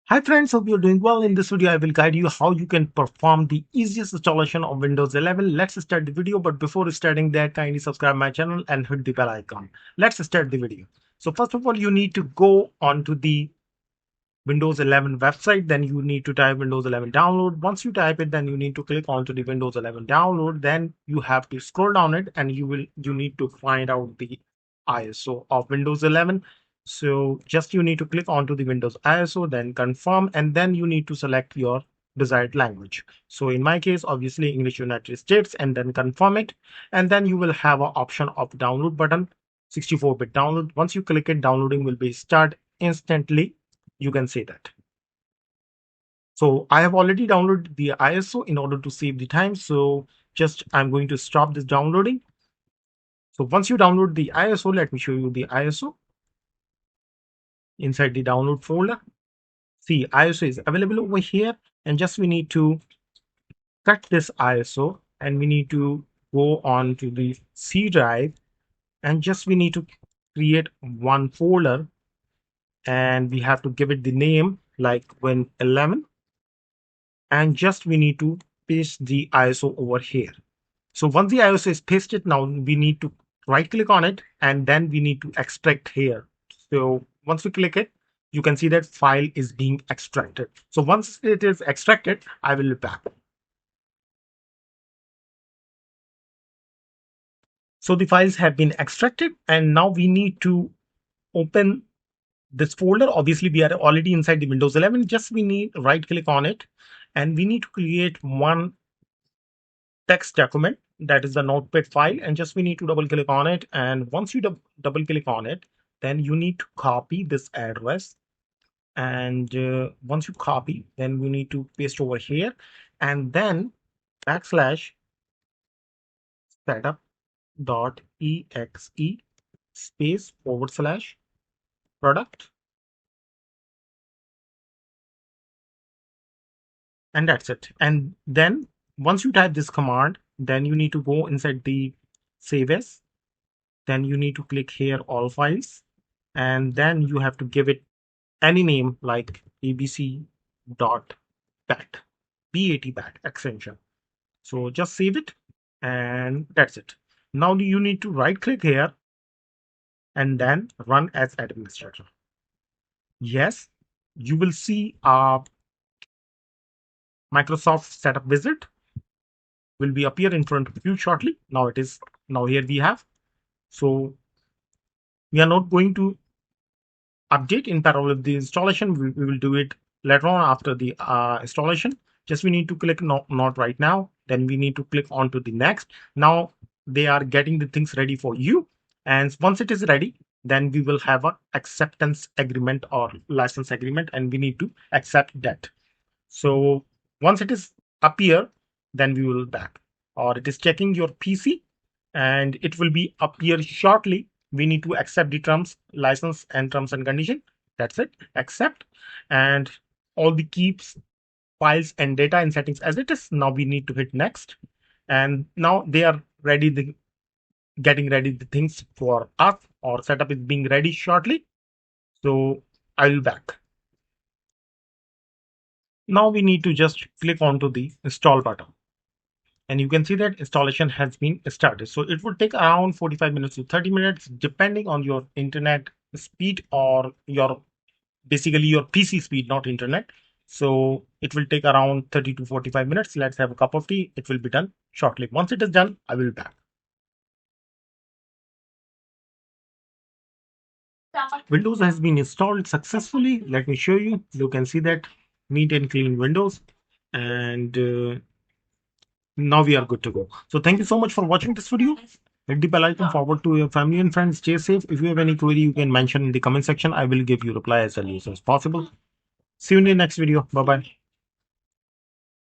Hi friends, hope you're doing well. In this video, I will guide you how you can perform the easiest installation of Windows 11. Let's start the video, but before starting that, kindly subscribe my channel and hit the bell icon. Let's start the video. So first of all, you need to go onto the Windows 11 website, then you need to type Windows 11 download. Once you type it, then you need to click onto the Windows 11 download. Then you have to scroll down it and you need to find out the ISO of Windows 11. So just you need to click onto the Windows ISO, then confirm, and then you need to select your desired language. So in my case, obviously English United States, and then confirm it. And then you will have an option of download button, 64-bit download. Once you click it, downloading will be start instantly. You can say that. So I have already downloaded the ISO in order to save the time. So just I'm going to stop this downloading. So once you download the ISO, let me show you the ISO inside the download folder. See, ISO is available over here, and just we need to cut this ISO and we need to go on to the C drive, and just we need to create one folder and we have to give it the name like Win11, and just we need to paste the ISO over here. So once the ISO is pasted, now we need to right click on it and then we need to extract here. So once we click it, you can see that file is being extracted. So once it is extracted, I will be back. So the files have been extracted and now we need to open this folder. Obviously we are already inside the Windows 11. Just we need right click on it and we need to create one text document, that is the notepad file, and just we need to double click on it. And once you double click on it, then you need to copy this address, and once you copy, then we need to paste over here, and then backslash setup.exe space / product, and that's it. And then once you type this command, then you need to go inside the save as, then you need to click here all files, and then you have to give it any name like abc.bat, bat extension. So just save it and that's it. Now you need to right click here and then run as administrator. Yes, you will see a Microsoft setup wizard will be appear in front of you shortly. Now here we have. So we are not going to update in parallel with the installation. We will do it later on after the installation. Just we need to click not right now, then we need to click on to the next. Now they are getting the things ready for you, and once it is ready, then we will have a acceptance agreement or license agreement, and we need to accept that. So once it is appear, then we will back, or it is checking your PC and it will be appear shortly. We need to accept the terms, license and terms and condition. That's it, accept, and all the keeps files and data and settings as it is. Now we need to hit next, and now they are ready, getting ready the things for us, or setup is being ready shortly. So I will back. Now we need to just click onto the install button, and you can see that installation has been started. So it would take around 45 minutes to 30 minutes depending on your internet speed or your basically your PC speed, not internet. So it will take around 30 to 45 minutes. Let's have a cup of tea. It will be done shortly. Once it is done, I will be back. Windows has been installed successfully. Let me show you. You can see that neat and clean Windows, and now we are good to go. So thank you so much for watching this video. Hit the bell icon, forward to your family and friends. Stay safe. If you have any query, you can mention in the comment section. I will give you reply as early as possible. See you in the next video. Bye bye.